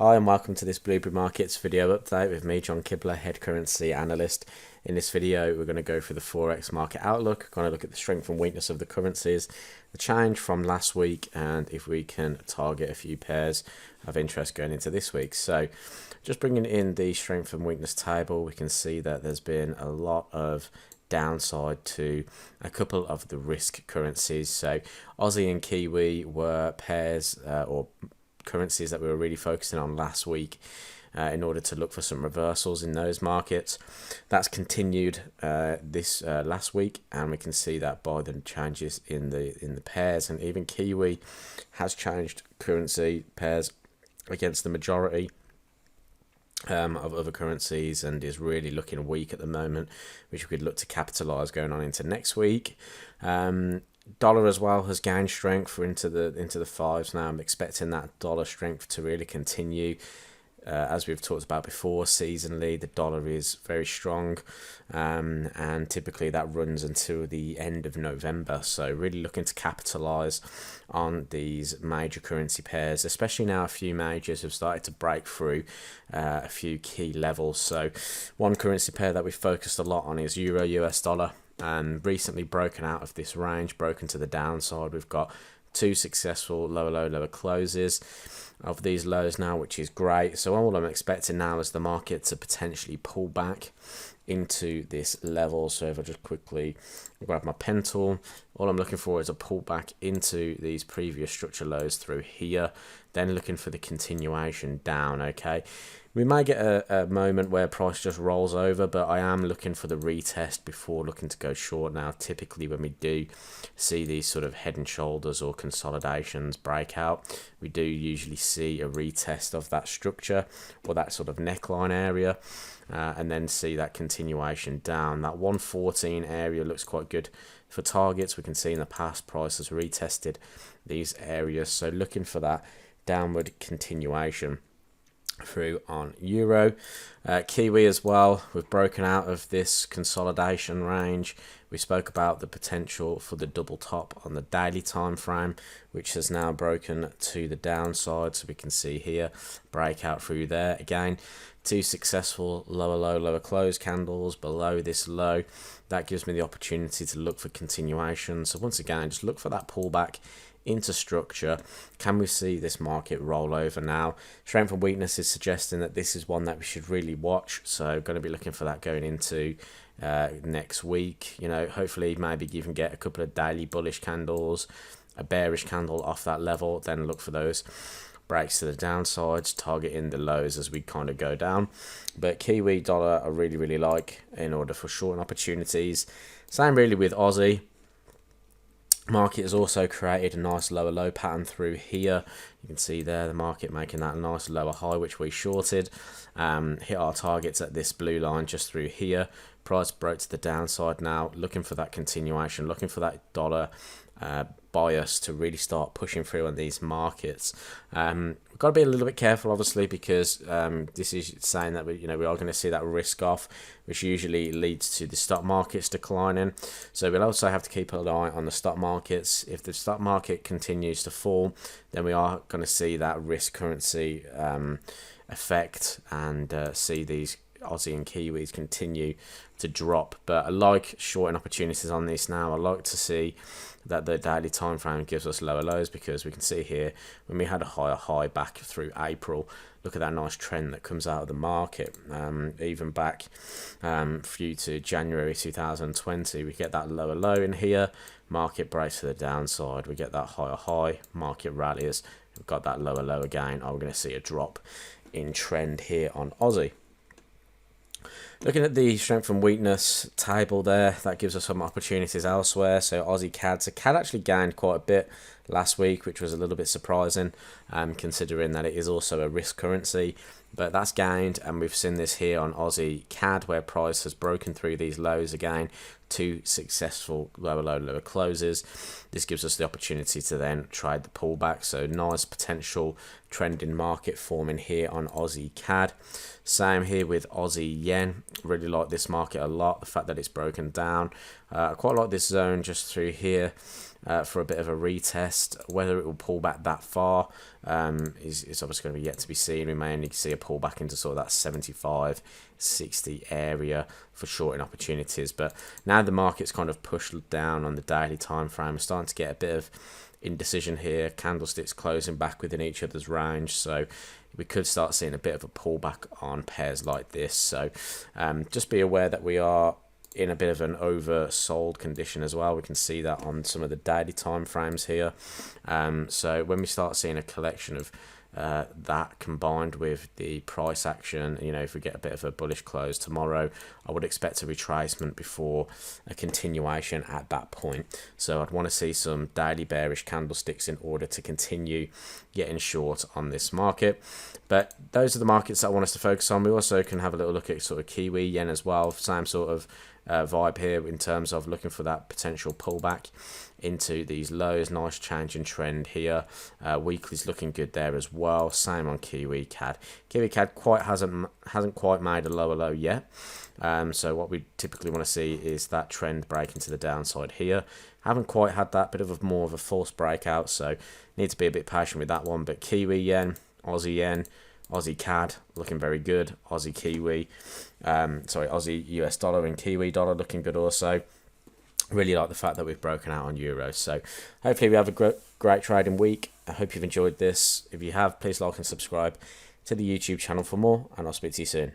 Hi and welcome to this Blueberry Markets video update with me, John Kibler, head currency analyst. In this video, we're going to go through the Forex market outlook, going to look at the strength and weakness of the currencies, the change from last week, and if we can target a few pairs of interest going into this week. So just bringing in the strength and weakness table, we can see that there's been a lot of downside to a couple of the risk currencies. So Aussie and Kiwi were pairs or currencies that we were really focusing on last week in order to look for some reversals in those markets. That's continued this last week, and we can see that by the changes in the pairs, and even Kiwi has changed currency pairs against the majority of other currencies and is really looking weak at the moment, which we could look to capitalize going on into next week. Dollar as well has gained strength into the fives now. I'm expecting that dollar strength to really continue. As we've talked about before, seasonally the dollar is very strong, and typically that runs until the end of November. So really looking to capitalize on these major currency pairs, especially now a few majors have started to break through a few key levels. So one currency pair that we focused a lot on is Euro US dollar, and recently broken out of this range, broken to the downside. We've got two successful lower low, lower closes of these lows now, which is great. So all I'm expecting now is the market to potentially pull back into this level. So if I just quickly grab my pen tool, all I'm looking for is a pullback into these previous structure lows through here, then looking for the continuation down. Okay, we might get a moment where price just rolls over, but I am looking for the retest before looking to go short. Now typically when we do see these sort of head and shoulders or consolidations break out, we do usually see a retest of that structure or that sort of neckline area, and then see that continuation down. That 114 area looks quite good for targets. We can see in the past price has retested these areas, so looking for that downward continuation through on Euro. Kiwi as well, we've broken out of this consolidation range. We spoke about the potential for the double top on the daily time frame, which has now broken to the downside. So we can see here breakout through there again, two successful lower low, lower close candles below this low. That gives me the opportunity to look for continuation. So once again, just look for that pullback into structure. Can we see this market roll over now? Strength and weakness is suggesting that this is one that we should really watch, so going to be looking for that going into next week. You know, hopefully maybe even get a couple of daily bullish candles, a bearish candle off that level, then look for those breaks to the downsides, targeting the lows as we kind of go down. But Kiwi dollar I really like in order for short opportunities. Same really with Aussie. Market has also created a nice lower low pattern through here. You can see there the market making that nice lower high, which we shorted. Hit our targets at this blue line just through here. Price broke to the downside now, looking for that continuation, looking for that dollar bias to really start pushing through on these markets. We've got to be a little bit careful, obviously, because this is saying that we are going to see that risk off, which usually leads to the stock markets declining. So we'll also have to keep an eye on the stock markets. If the stock market continues to fall, then we are going to see that risk currency effect and see these Aussie and Kiwis continue to drop. But I like shorting opportunities on this now. I like to see that the daily time frame gives us lower lows, because we can see here when we had a higher high back through April, look at that nice trend that comes out of the market. Even back through to January 2020, we get that lower low in here, market breaks to the downside, we get that higher high, market rallies, we've got that lower low again. We're going to see a drop in trend here on Aussie. Looking at the strength and weakness table there, that gives us some opportunities elsewhere. So Aussie CAD. So CAD actually gained quite a bit last week, which was a little bit surprising, considering that it is also a risk currency. But that's gained, and we've seen this here on Aussie CAD, where price has broken through these lows again, two successful lower low, lower closes. This gives us the opportunity to then trade the pullback. So nice potential trending market forming here on Aussie CAD. Same here with Aussie Yen. Really like this market a lot, the fact that it's broken down. I quite like this zone just through here. for a bit of a retest. Whether it will pull back that far is obviously going to be yet to be seen. We may only see a pullback into sort of that 75, 60 area for shorting opportunities. But now the market's kind of pushed down on the daily time frame. We're starting to get a bit of indecision here. Candlesticks closing back within each other's range, so we could start seeing a bit of a pullback on pairs like this. So just be aware that we are in a bit of an oversold condition as well. We can see that on some of the daily time frames here. So when we start seeing a collection of that combined with the price action, if we get a bit of a bullish close tomorrow, I would expect a retracement before a continuation at that point. So I'd want to see some daily bearish candlesticks in order to continue getting short on this market. But those are the markets that I want us to focus on. We also can have a little look at sort of Kiwi yen as well. Same sort of vibe here in terms of looking for that potential pullback into these lows. Nice change in trend here. Weekly's looking good there as well. Same on Kiwi CAD. Kiwi CAD hasn't quite made a lower low yet. So what we typically want to see is that trend break into the downside here. Haven't quite had that, bit of more of a false breakout, so need to be a bit patient with that one. But Kiwi yen, Aussie CAD looking very good. Aussie Kiwi, Aussie US dollar and Kiwi dollar looking good also. Really like the fact that we've broken out on euros. So hopefully we have a great trading week. I hope you've enjoyed this. If you have, please like and subscribe to the YouTube channel for more, and I'll speak to you soon.